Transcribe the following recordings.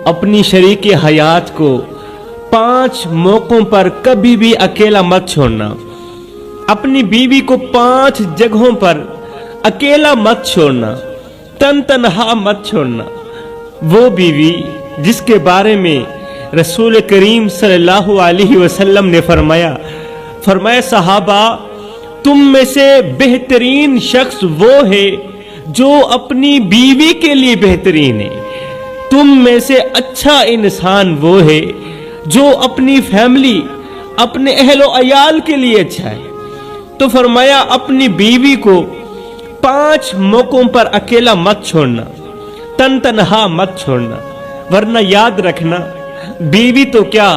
अपनी शरीक हयात को 5 मौकों पर कभी भी अकेला मत छोड़ना। अपनी बीवी को 5 जगहों पर अकेला मत छोड़ना, तन्हा मत छोड़ना। वो बीवी जिसके बारे में रसूल करीम सल्लल्लाहु अलैहि वसल्लम ने फरमाया सहाबा, तुम में से बेहतरीन शख्स वो है जो अपनी बीवी के लिए बेहतरीन है। तुम में से अच्छा इंसान वो है जो अपनी फैमिली, अपने अहलो अयाल के लिए अच्छा है। तो फरमाया अपनी बीवी को 5 मौकों पर अकेला मत छोड़ना, तन्हा मत छोड़ना, वरना याद रखना बीवी तो क्या,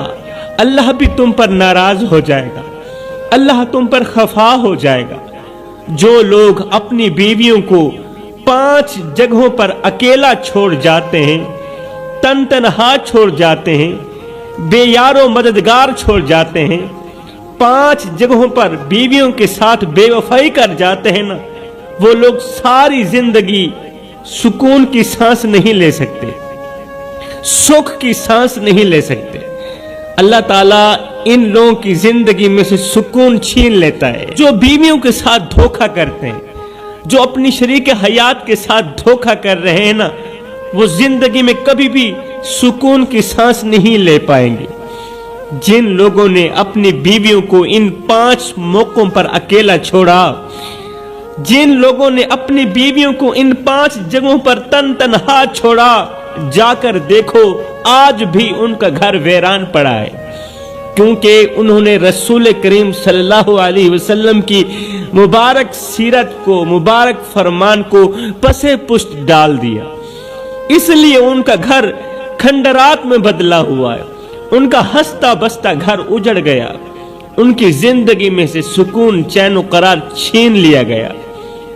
अल्लाह भी तुम पर नाराज हो जाएगा, अल्लाह तुम पर खफा हो जाएगा। जो लोग अपनी बीवियों को 5 जगहों पर अकेला छोड़ जाते हैं, तन्हा छोड़ जाते हैं, बेयारो मददगार छोड़ जाते हैं, 5 जगहों पर बीवियों के साथ बेवफाई कर जाते हैं ना, वो लोग सारी जिंदगी सुकून की सांस नहीं ले सकते, सुख की सांस नहीं ले सकते। अल्लाह ताला इन लोगों की जिंदगी में से सुकून छीन लेता है। जो बीवियों के साथ धोखा करते हैं, जो अपनी शरीक हयात के साथ धोखा कर रहे हैं ना, वो जिंदगी में कभी भी सुकून की सांस नहीं ले पाएंगे। जिन लोगों ने अपनी बीवियों को इन 5 मौकों पर अकेला छोड़ा, जिन लोगों ने अपनी बीवियों को इन 5 जगहों पर तन्हा छोड़ा, जाकर देखो आज भी उनका घर वीरान पड़ा है, क्योंकि उन्होंने रसूल करीम सल्लल्लाहु अलैहि वसल्लम की मुबारक सीरत को, मुबारक फरमान को पसे पुष्ट डाल दिया। इसलिए उनका घर खंडरात में बदला हुआ है, उनका हंसता बसता घर उजड़ गया, उनकी जिंदगी में से सुकून चैन और करार छीन लिया गया।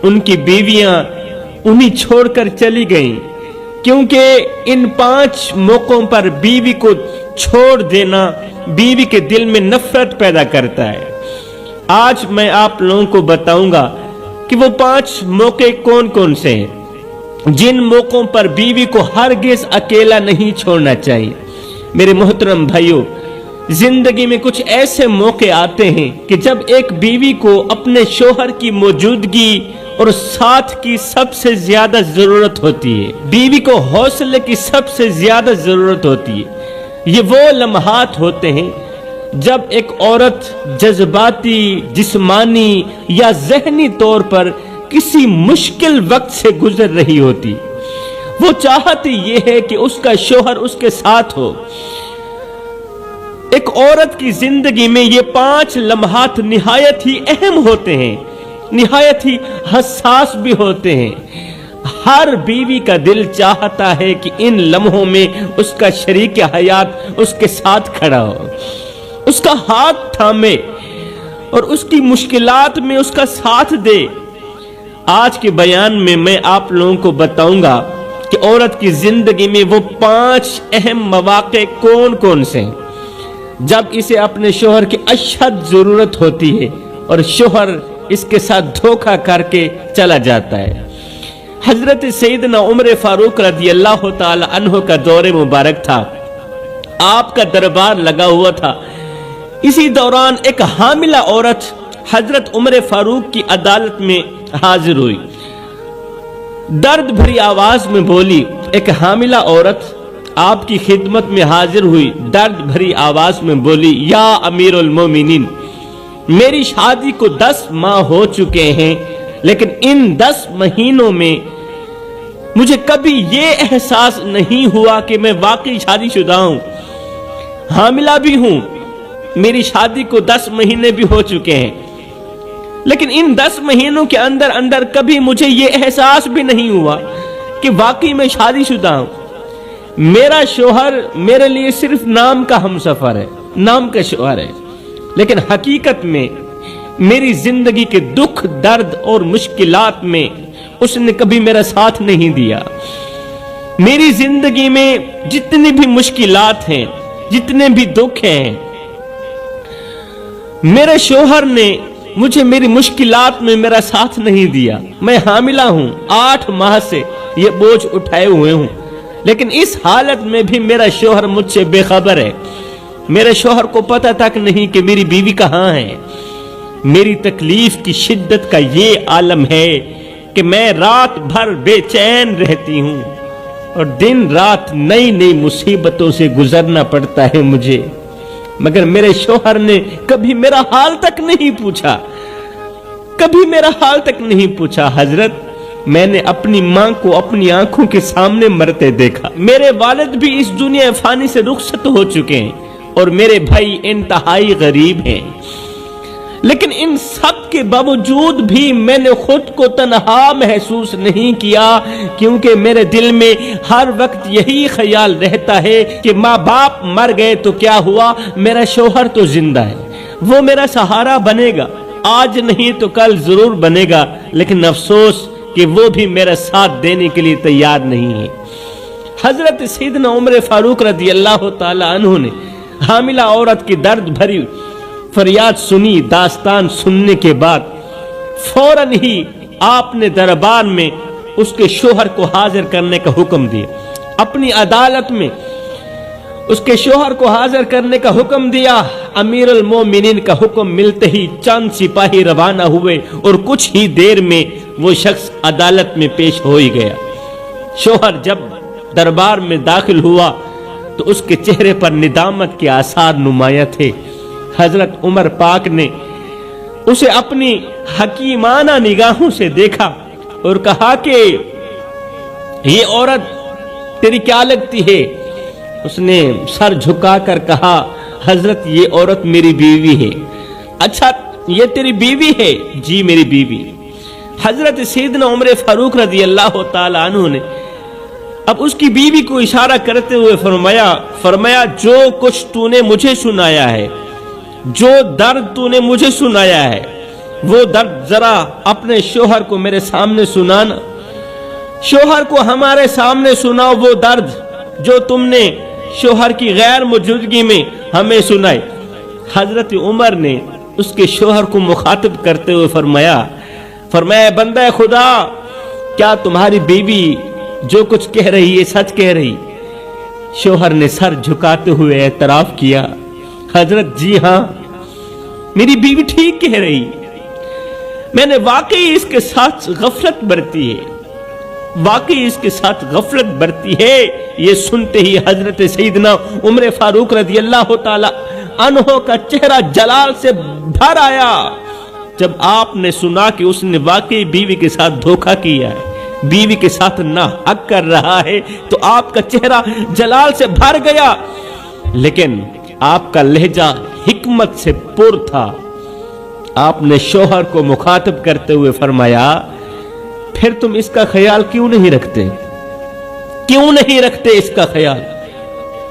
उनकी बीवियां उन्हें छोड़कर चली गईं, क्योंकि इन 5 मौकों पर बीवी को छोड़ देना बीवी के दिल में नफरत पैदा करता है। आज मैं आप लोगों को बताऊंगा कि वो 5 मौके कौन कौन से हैं जिन मौकों पर बीवी को हरगिज अकेला नहीं छोड़ना चाहिए। मेरे मोहतरम भाइयों, जिंदगी में कुछ ऐसे मौके आते हैं कि जब एक बीवी को अपने शोहर की मौजूदगी और साथ की सबसे ज्यादा जरूरत होती है, बीवी को हौसले की सबसे ज्यादा जरूरत होती है। ये वो लम्हात होते हैं जब एक औरत जज्बाती, जिस्मानी या ज़हनी तौर पर किसी मुश्किल वक्त से गुजर रही होती। वो चाहती ये है कि उसका शोहर उसके साथ हो। एक औरत की जिंदगी में ये 5 लम्हात निहायत ही अहम होते हैं, निहायत ही हसास भी होते हैं। हर बीवी का दिल चाहता है कि इन लम्हों में उसका शरीक हयात उसके साथ खड़ा हो, उसका हाथ थामे और उसकी मुश्किलात में उसका साथ दे। आज के बयान में मैं आप लोगों को बताऊंगा कि औरत की जिंदगी में वो 5 अहम मौके कौन कौन से हैं जब इसे अपने शोहर की अशद जरूरत होती है और शोहर इसके साथ धोखा करके चला जाता है। हजरत सैयदना उमर फारूक रज़ियल्लाहु ताला अन्हु का दौरे मुबारक था, आपका दरबार लगा हुआ था। इसी दौरान एक हामिला औरत हजरत उमर फारूक की अदालत में हाजिर हुई। दर्द भरी आवाज में बोली, एक हामिला औरत आपकी खिदमत में हाजिर हुई, दर्द भरी आवाज में बोली, या अमीरुल मोमिनीन, मेरी शादी को 10 माह हो चुके हैं, लेकिन इन 10 महीनों में मुझे कभी ये एहसास नहीं हुआ कि मैं वाकई शादीशुदा हूं, हामिला भी हूं, मेरी शादी को 10 महीने भी हो चुके हैं, लेकिन इन 10 महीनों के अंदर अंदर कभी मुझे ये एहसास भी नहीं हुआ कि वाकई मैं शादीशुदा हूं। मेरा शोहर मेरे लिए सिर्फ नाम का हमसफर है, नाम का शोहर है, लेकिन हकीकत में मेरी जिंदगी के दुख, दर्द और मुश्किलात में उसने कभी मेरा साथ नहीं दिया। मेरी जिंदगी में जितनी भी मुश्किलात हैं, जितने भी दुख हैं, मेरे शोहर ने मुझे मेरी मुश्किलात में मेरा साथ नहीं दिया। मैं हामिला हूं, 8 माह से ये बोझ उठाए हुए हूं, لیکن اس حالت میں بھی میرا شوہر مجھ سے بے خبر ہے. میرے شوہر کو پتہ تک نہیں کہ میری بیوی کہاں ہے. میری تکلیف کی شدت کا یہ عالم ہے کہ میں رات بھر بے چین رہتی ہوں اور دن رات نئی نئی مصیبتوں سے گزرنا پڑتا ہے مجھے، مگر میرے شوہر نے کبھی میرا حال تک نہیں پوچھا، کبھی میرا حال تک نہیں پوچھا. حضرت، میں نے اپنی ماں کو اپنی آنکھوں کے سامنے مرتے دیکھا. میرے والد بھی اس دنیا فانی سے رخصت ہو چکے ہیں اور میرے بھائی انتہائی غریب ہیں. لیکن ان سب کے باوجود بھی میں نے خود کو تنہا محسوس نہیں کیا، کیونکہ میرے دل میں ہر وقت یہی خیال رہتا ہے کہ ماں باپ مر گئے تو کیا ہوا، میرا شوہر تو زندہ ہے، وہ میرا سہارا بنے گا، آج نہیں تو کل ضرور بنے گا. لیکن افسوس کہ وہ بھی میرا ساتھ دینے کے لیے تیار نہیں ہے. حضرت سیدنا عمر فاروق رضی اللہ تعالی عنہ نے حاملہ عورت کی درد بھری فریاد سنی. داستان سننے کے بعد فوراً ہی آپ نے دربار میں اس کے شوہر کو حاضر کرنے کا حکم دیا. اپنی عدالت میں اس کے شوہر کو حاضر کرنے کا حکم دیا. امیر المومنین کا حکم ملتے ہی چند سپاہی روانہ ہوئے اور کچھ ہی دیر میں وہ شخص عدالت میں پیش ہو ہی گیا. شوہر جب دربار میں داخل ہوا تو اس کے چہرے پر ندامت کے آثار نمایاں تھے. حضرت عمر پاک نے اسے اپنی حکیمانہ نگاہوں سے دیکھا اور کہا کہ یہ عورت تیری کیا لگتی ہے؟ اس نے سر جھکا کر کہا، حضرت یہ عورت میری بیوی ہے. اچھا یہ تیری بیوی ہے؟ جی میری بیوی. حضرت سیدنا عمر فاروق رضی اللہ تعالی عنہ نے اب اس کی بیوی کو اشارہ کرتے ہوئے فرمایا جو کچھ تو نے مجھے سنایا ہے، جو درد تو نے مجھے سنایا ہے، وہ درد ذرا اپنے شوہر کو میرے سامنے سنانا. شوہر کو ہمارے سامنے سناؤ وہ درد جو تم نے شوہر کی غیر موجودگی میں ہمیں سنائے. حضرت عمر نے اس کے شوہر کو مخاطب کرتے ہوئے فرمایا بندہ خدا، کیا تمہاری بیوی جو کچھ کہہ رہی ہے سچ کہہ رہی؟ شوہر نے سر جھکاتے ہوئے اعتراف کیا، حضرت جی ہاں میری بیوی ٹھیک کہہ رہی، میں نے واقعی اس کے ساتھ غفلت برتی ہے، واقعی اس کے ساتھ غفلت برتی ہے. یہ سنتے ہی حضرت سیدنا عمر فاروق رضی اللہ تعالی عنہ کا چہرہ جلال سے بھر آیا. جب آپ نے سنا کہ اس نے واقعی بیوی کے ساتھ دھوکہ کیا ہے، بیوی کے ساتھ ناحق کر رہا ہے، تو آپ کا چہرہ جلال سے بھر گیا. لیکن آپ کا لہجہ حکمت سے پر تھا. آپ نے شوہر کو مخاطب کرتے ہوئے فرمایا، پھر تم اس کا خیال کیوں نہیں رکھتے؟ کیوں نہیں رکھتے اس کا خیال؟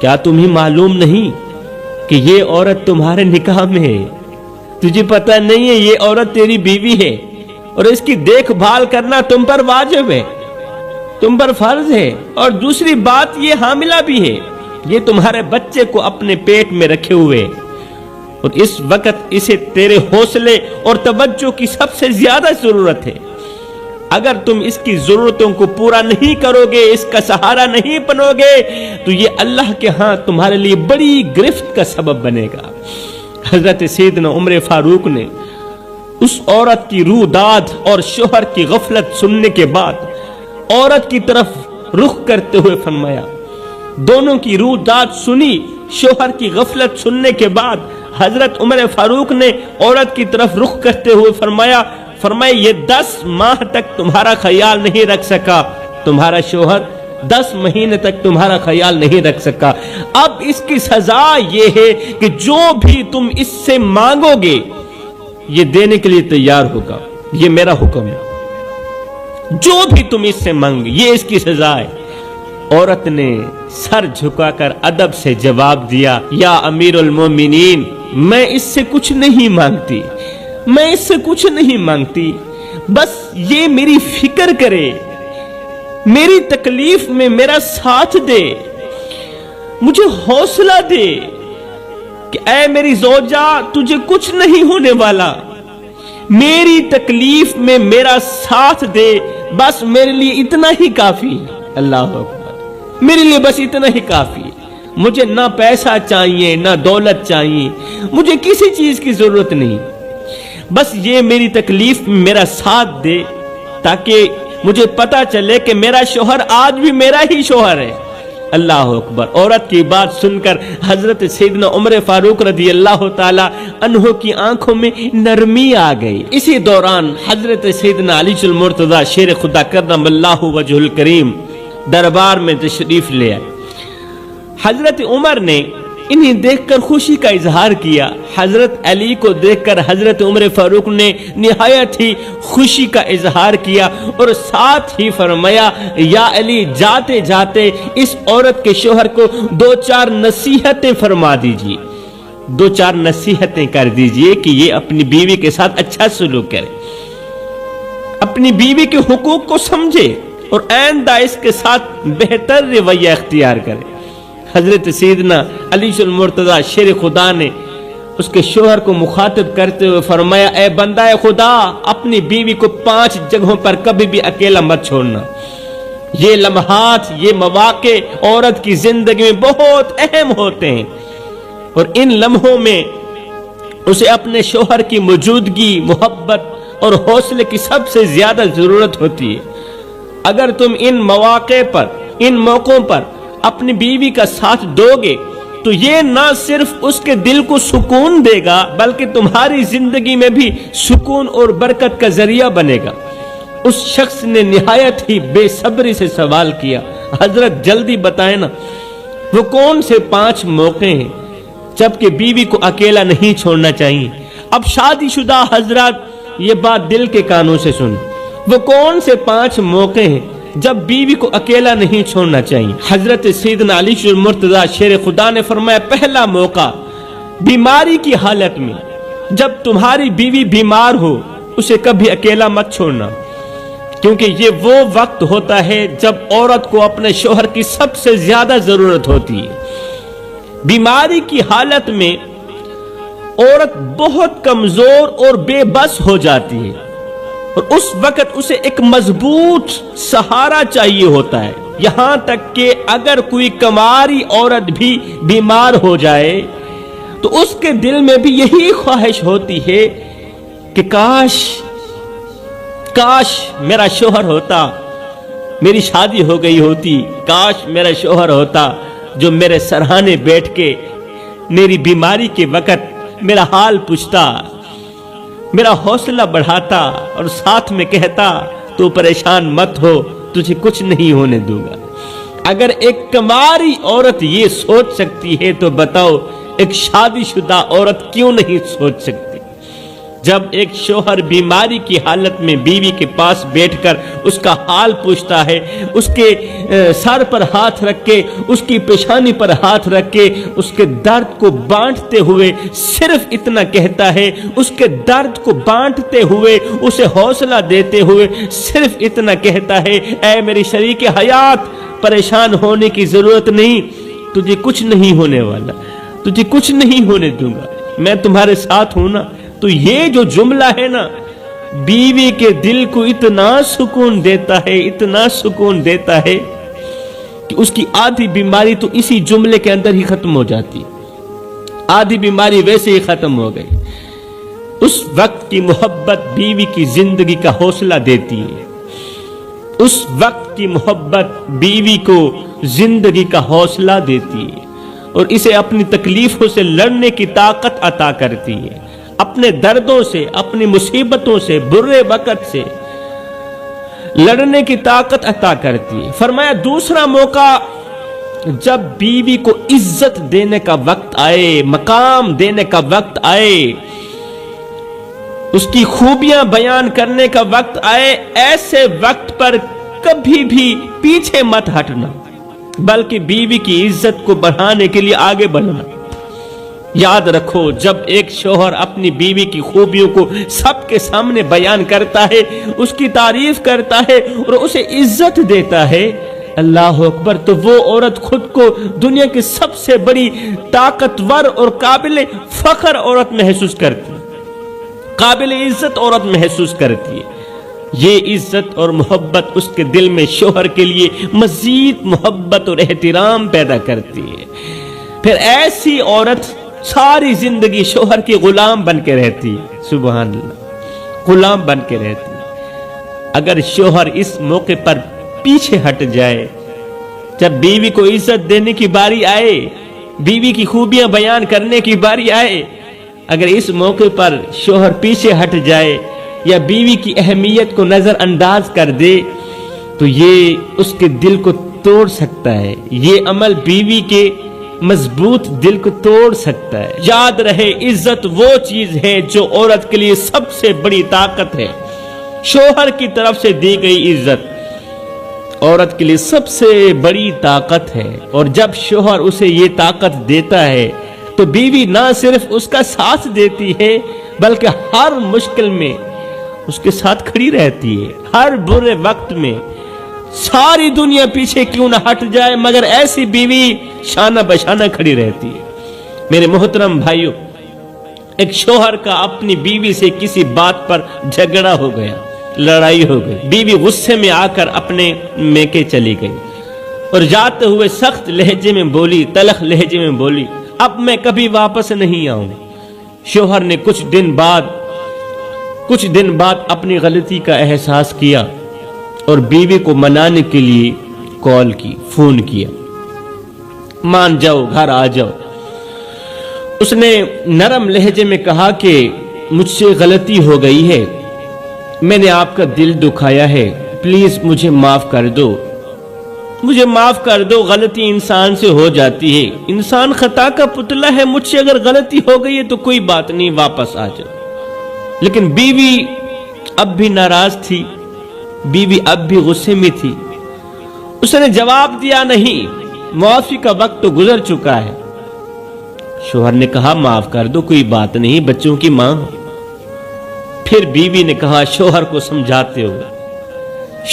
کیا تمہیں معلوم نہیں کہ یہ عورت تمہارے نکاح میں ہے؟ تجھے پتہ نہیں ہے یہ عورت تیری بیوی ہے اور اس کی دیکھ بھال کرنا تم پر واجب ہے، تم پر فرض ہے. اور دوسری بات یہ حاملہ بھی ہے، یہ تمہارے بچے کو اپنے پیٹ میں رکھے ہوئے اور اس وقت اسے تیرے حوصلے اور توجہ کی سب سے زیادہ ضرورت ہے. اگر تم اس کی ضرورتوں کو پورا نہیں کرو گے، اس کا سہارا نہیں بنو گے، تو یہ اللہ کے ہاں تمہارے لیے بڑی گرفت کا سبب بنے گا. حضرت سیدنا عمر فاروق نے اس عورت کی روح داد اور شوہر کی غفلت سننے کے بعد عورت کی طرف رخ کرتے ہوئے فرمایا. دونوں کی روح داد سنی، شوہر کی غفلت سننے کے بعد حضرت عمر فاروق نے عورت کی طرف رخ کرتے ہوئے فرمایا یہ 10 ماہ تک تمہارا خیال نہیں رکھ سکا، تمہارا شوہر 10 مہینے تک تمہارا خیال نہیں رکھ سکا. اب اس کی سزا یہ ہے کہ جو بھی تم اس سے مانگو گے یہ دینے کے لیے تیار ہوگا، یہ میرا حکم ہے. جو بھی تم اس سے مانگے یہ اس کی سزا ہے. عورت نے سر جھکا کر ادب سے جواب دیا، یا امیر المومنین، میں اس سے کچھ نہیں مانگتی، میں اس سے کچھ نہیں مانگتی، بس یہ میری فکر کرے، میری تکلیف میں میرا ساتھ دے، مجھے حوصلہ دے کہ اے میری زوجہ تجھے کچھ نہیں ہونے والا، میری تکلیف میں میرا ساتھ دے، بس میرے لیے اتنا ہی کافی. اللہ اکبر. मेरे लिए बस इतना ही काफी है। मुझे ना पैसा चाहिए ना दौलत चाहिए, मुझे किसी चीज की जरूरत नहीं, बस ये मेरी तकलीफ में मेरा साथ दे ताकि मुझे पता चले कि मेरा शोहर आज भी मेरा ही शोहर है। अल्लाह अकबर। औरत की बात सुनकर हजरत सैयदना उमर फारूक रज़ी अल्लाह ताला अन्हु की आंखों में नरमी आ गई। इसी दौरान हजरत सैयदना अली अल मुर्तज़ा शेर खुदा करमल्लाहु वजहुल करीम दरबार में तशरीफ ले आए। हजरत उमर ने इन्हें देखकर खुशी का इजहार किया। हजरत अली को देखकर हजरत उमर फारूक ने निहायत ही खुशी का इजहार किया और साथ ही फरमाया, या अली, जाते जाते इस औरत के शोहर को 2-4 नसीहतें फरमा दीजिए, 2-4 नसीहतें कर दीजिए कि ये अपनी बीवी के साथ अच्छा सलूक करे, अपनी बीवी के हुकूक को समझे और आइंदा इसके साथ बेहतर रवैया इख्तियार करे। हजरत सैयदना अली अल मुर्तज़ा शेर खुदा ने उसके शोहर को मुखातिब करते हुए फरमाया, ए बंदा खुदा, अपनी बीवी को 5 जगहों पर कभी भी अकेला मत छोड़ना। ये लम्हात, ये मौके औरत की जिंदगी में बहुत अहम होते हैं और इन लम्हों में उसे अपने शोहर की मौजूदगी, मोहब्बत और हौसले की सबसे ज्यादा जरूरत होती है। अगर तुम इन मौके पर, इन मौकों पर अपनी बीवी का साथ दोगे तो ये ना सिर्फ उसके दिल को सुकून देगा बल्कि तुम्हारी जिंदगी में भी सुकून और बरकत का जरिया बनेगा। उस शख्स ने निहायत ही बेसब्री से सवाल किया, हजरत जल्दी बताएं ना, वो कौन से 5 मौके हैं जबकि बीवी को अकेला नहीं छोड़ना चाहिए। अब शादीशुदा हजरत ये बात दिल के कानों से सुन, वो कौन से 5 मौके हैं जब बीवी को अकेला नहीं छोड़ना चाहिए। हजरत सैयदना अली अल मुर्तज़ा शेर खुदा ने फरमाया, पहला मौका बीमारी की हालत में, जब तुम्हारी बीवी बीमार हो उसे कभी अकेला मत छोड़ना, क्योंकि ये वो वक्त होता है जब औरत को अपने शोहर की सबसे ज्यादा जरूरत होती है। बीमारी की हालत में औरत बहुत कमजोर और बेबस हो जाती है और उस वक्त उसे एक मजबूत सहारा चाहिए होता है। यहां तक कि अगर कोई कुंवारी औरत भी बीमार हो जाए तो उसके दिल में भी यही ख्वाहिश होती है कि काश मेरा शोहर होता, मेरी शादी हो गई होती, काश मेरा शोहर होता जो मेरे सरहाने बैठ के मेरी बीमारी के वक्त मेरा हाल पूछता, मेरा हौसला बढ़ाता और साथ में कहता, तू परेशान मत हो, तुझे कुछ नहीं होने दूंगा। अगर एक कुंवारी औरत ये सोच सकती है तो बताओ एक शादीशुदा औरत क्यों नहीं सोच सकती। जब एक शोहर बीमारी की हालत में बीवी के पास बैठकर उसका हाल पूछता है, उसके सर पर हाथ रख के, उसकी पेशानी पर हाथ रख के उसके दर्द को बांटते हुए सिर्फ इतना कहता है, उसके दर्द को बांटते हुए उसे हौसला देते हुए सिर्फ इतना कहता है, ऐ मेरी शरीके हयात, परेशान होने की जरूरत नहीं, तुझे कुछ नहीं होने वाला, तुझे कुछ नहीं होने दूंगा, मैं तुम्हारे साथ हूं ना। तो ये जो जुमला है ना, बीवी के दिल को इतना सुकून देता है, इतना सुकून देता है कि उसकी आधी बीमारी तो इसी जुमले के अंदर ही खत्म हो जाती, आधी बीमारी वैसे ही खत्म हो गई। उस वक्त की मोहब्बत बीवी की जिंदगी का हौसला देती है, उस वक्त की मोहब्बत बीवी को जिंदगी का हौसला देती है और इसे अपनी तकलीफों से लड़ने की ताकत अता करती है, अपने दर्दों से, अपनी मुसीबतों से, बुरे वक्त से लड़ने की ताकत अता करती है। फरमाया दूसरा मौका, जब बीवी को इज्जत देने का वक्त आए, मकाम देने का वक्त आए, उसकी खूबियां बयान करने का वक्त आए, ऐसे वक्त पर कभी भी पीछे मत हटना बल्कि बीवी की इज्जत को बढ़ाने के लिए आगे बढ़ना। याद रखो, जब एक शौहर अपनी बीवी की खूबियों को सबके सामने बयान करता है, उसकी तारीफ करता है और उसे इज्जत देता है, अल्लाह अकबर, तो वो औरत खुद को दुनिया की सबसे बड़ी ताकतवर और काबिल फख्र औरत महसूस करती है, काबिल इज्जत औरत महसूस करती है। یہ عزت اور محبت اس کے دل میں شوہر کے لیے مزید محبت اور احترام پیدا کرتی ہے۔ پھر ایسی عورت ساری زندگی شوہر کی غلام بن کے رہتی ہے، سبحان اللہ، غلام بن کے رہتی ہے۔ اگر شوہر اس موقع پر پیچھے ہٹ جائے، جب بیوی کو عزت دینے کی باری آئے، بیوی کی خوبیاں بیان کرنے کی باری آئے، اگر اس موقع پر شوہر پیچھے ہٹ جائے یا بیوی کی اہمیت کو نظر انداز کر دے تو یہ اس کے دل کو توڑ سکتا ہے، یہ عمل بیوی کے مضبوط دل کو توڑ سکتا ہے۔ یاد رہے، عزت وہ چیز ہے جو عورت کے لیے سب سے بڑی طاقت ہے۔ شوہر کی طرف سے دی گئی عزت عورت کے لیے سب سے بڑی طاقت ہے، اور جب شوہر اسے یہ طاقت دیتا ہے تو بیوی نہ صرف اس کا ساتھ دیتی ہے بلکہ ہر مشکل میں اس کے ساتھ کھڑی رہتی ہے۔ ہر برے وقت میں ساری دنیا پیچھے کیوں نہ ہٹ جائے مگر ایسی بیوی شانہ بشانہ کھڑی رہتی ہے۔ میرے محترم بھائیوں، ایک شوہر کا اپنی بیوی سے کسی بات پر جھگڑا ہو گیا، لڑائی ہو گئی، بیوی غصے میں آ کر اپنے میکے چلی گئی اور جاتے ہوئے سخت لہجے میں بولی، تلخ لہجے میں بولی، اب میں کبھی واپس نہیں آؤں۔ شوہر نے کچھ دن بعد اپنی غلطی کا احساس کیا اور بیوی کو منانے کے لیے کال کی، فون کیا، مان جاؤ، گھر آ جاؤ۔ اس نے نرم لہجے میں کہا کہ مجھ سے غلطی ہو گئی ہے، میں نے آپ کا دل دکھایا ہے، پلیز مجھے معاف کر دو، مجھے معاف کر دو، غلطی انسان سے ہو جاتی ہے، انسان خطا کا پتلا ہے، مجھ سے اگر غلطی ہو گئی ہے تو کوئی بات نہیں، واپس آ جاؤ۔ لیکن بیوی اب بھی ناراض تھی، بیوی اب بھی غصے میں تھی۔ اس نے جواب دیا، نہیں، معافی کا وقت تو گزر چکا ہے۔ شوہر نے کہا، معاف کر دو، کوئی بات نہیں، بچوں کی ماں ہو۔ پھر بیوی نے کہا، شوہر کو سمجھاتے ہوئے،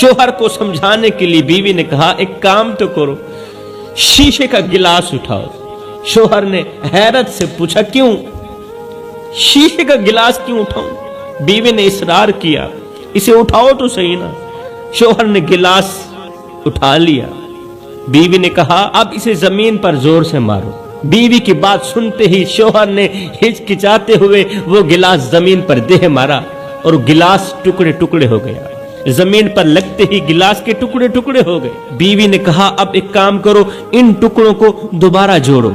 شوہر کو سمجھانے کے لیے بیوی نے کہا، ایک کام تو کرو، شیشے کا گلاس اٹھاؤ۔ شوہر نے حیرت سے پوچھا، کیوں؟ شیشے کا گلاس کیوں اٹھاؤں؟ بیوی نے اصرار کیا، اسے اٹھاؤ تو صحیح نا۔ شوہر نے گلاس اٹھا لیا۔ بیوی نے کہا، اب اسے زمین پر زور سے مارو۔ بیوی کی بات سنتے ہی شوہر نے ہچکچاتے ہوئے وہ گلاس زمین پر دے مارا اور گلاس ٹکڑے ٹکڑے ہو گیا۔ زمین پر لگتے ہی گلاس کے ٹکڑے ٹکڑے ہو گئے۔ بیوی نے کہا، اب ایک کام کرو، ان ٹکڑوں کو دوبارہ جوڑو،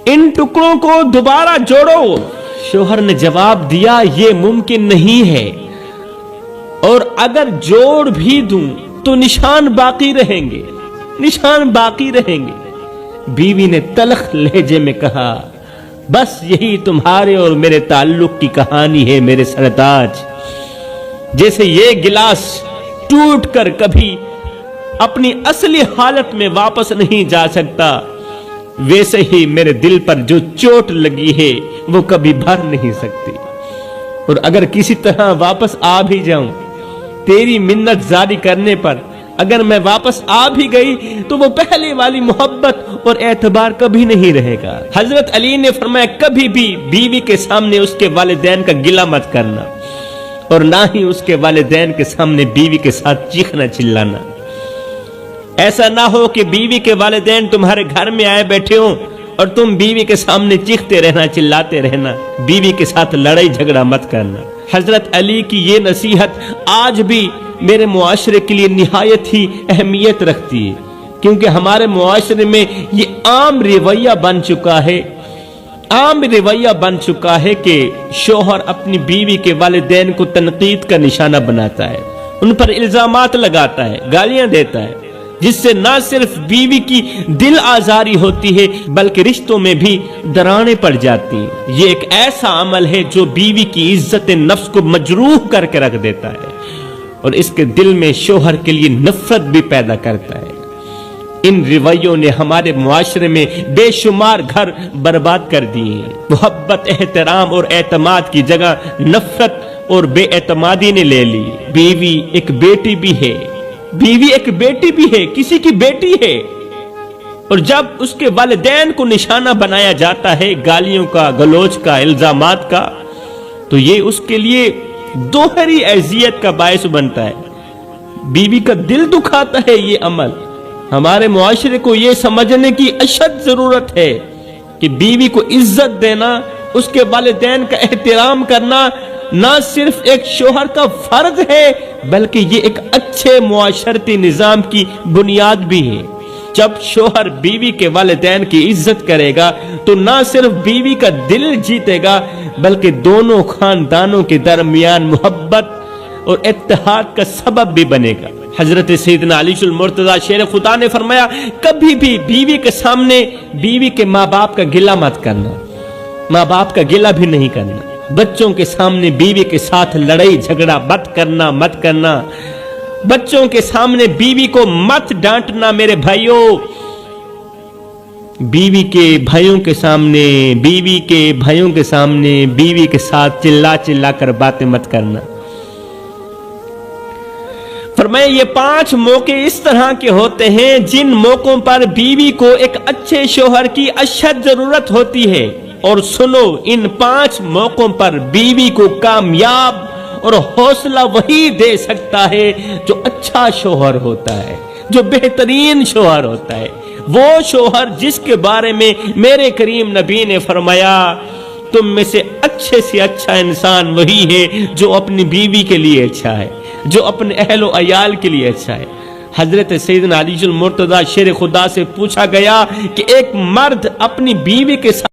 ان ٹکڑوں کو دوبارہ جوڑو۔ شوہر نے جواب دیا، یہ ممکن نہیں ہے، اور اگر جوڑ بھی دوں تو نشان باقی رہیں گے، نشان باقی رہیں گے۔ بیوی نے تلخ لہجے میں کہا، بس یہی تمہارے اور میرے تعلق کی کہانی ہے میرے سرتاج۔ جیسے یہ گلاس ٹوٹ کر کبھی اپنی اصلی حالت میں واپس نہیں جا سکتا، ویسے ہی میرے دل پر جو چوٹ لگی ہے وہ کبھی بھر نہیں سکتی، اور اگر کسی طرح واپس آ بھی جاؤں تیری منت زاری کرنے پر، اگر میں واپس آ بھی گئی تو وہ پہلے والی محبت اور اعتبار کبھی نہیں رہے گا۔ حضرت علی نے فرمایا، کبھی بھی بیوی کے سامنے اس کے والدین کا گلہ مت کرنا، اور نہ ہی اس کے والدین کے سامنے بیوی کے ساتھ چیخنا چلانا۔ ایسا نہ ہو کہ بیوی کے والدین تمہارے گھر میں آئے بیٹھے ہوں اور تم بیوی کے سامنے چیختے رہنا، چلاتے رہنا۔ بیوی کے ساتھ لڑائی جھگڑا مت کرنا۔ حضرت علی کی یہ نصیحت آج بھی میرے معاشرے کے لیے نہایت ہی اہمیت رکھتی ہے، کیونکہ ہمارے معاشرے میں یہ عام رویہ بن چکا ہے، عام رویہ بن چکا ہے کہ شوہر اپنی بیوی کے والدین کو تنقید کا نشانہ بناتا ہے، ان پر الزامات لگاتا ہے، گالیاں دیتا ہے، جس سے نہ صرف بیوی کی دل آزاری ہوتی ہے بلکہ رشتوں میں بھی دراڑیں پڑ جاتی ہیں۔ یہ ایک ایسا عمل ہے جو بیوی کی عزت نفس کو مجروح کر کے رکھ دیتا ہے اور اس کے دل میں شوہر کے لیے نفرت بھی پیدا کرتا ہے۔ ان رویوں نے ہمارے معاشرے میں بے شمار گھر برباد کر دیے ہیں۔ محبت، احترام اور اعتماد کی جگہ نفرت اور بے اعتمادی نے لے لی۔ بیوی ایک بیٹی بھی ہے، بیوی ایک بیٹی بھی ہے، کسی کی بیٹی ہے، اور جب اس کے والدین کو نشانہ بنایا جاتا ہے گالیوں کا، گلوچ کا، الزامات کا، تو یہ اس کے لیے दोहरी अजियत का बायस बनता है। बीवी का दिल दुखाता है ये अमल। हमारे मुआशरे को ये समझने की अशद जरूरत है कि बीवी को इज्जत देना, उसके वालिदैन का एहतराम करना ना सिर्फ एक शोहर का फर्ज है बल्कि ये एक अच्छे मुआशरती निजाम की बुनियाद भी है। जब शोहर बीवी के वालिदैन की इज्जत करेगा तो ना सिर्फ बीवी का दिल जीतेगा बल्कि दोनों खानदानों के दरमियान मोहब्बत और इत्तेहाद का सबब भी बनेगा। हजरत सैयदना अली मुर्तजा शेर खुदा ने फरमाया, कभी भी बीवी के सामने बीवी के माँ बाप का गिला मत करना, माँ बाप का गिला भी नहीं करना। बच्चों के सामने बीवी के साथ लड़ाई झगड़ा मत करना। बच्चों के सामने बीवी को मत डांटना मेरे भाइयों। बीवी के भाइयों के सामने बीवी के साथ चिल्ला कर बातें मत करना। फरमाया ये 5 मौके इस तरह के होते हैं जिन मौकों पर बीवी को एक अच्छे शोहर की अशद जरूरत होती है। और सुनो, इन 5 मौकों पर बीवी को कामयाब और हौसला वही दे सकता है जो अच्छा शोहर होता है, जो बेहतरीन शोहर होता है। वो शोहर जिसके बारे में मेरे करीम नबी ने फरमाया, तुम में से अच्छा इंसान वही है जो अपनी बीवी के लिए अच्छा है, जो अपने अहलो अयाल के लिए अच्छा है। हजरत सैयदना अली मुर्तजा शेर खुदा से पूछा गया कि एक मर्द अपनी बीवी के साथ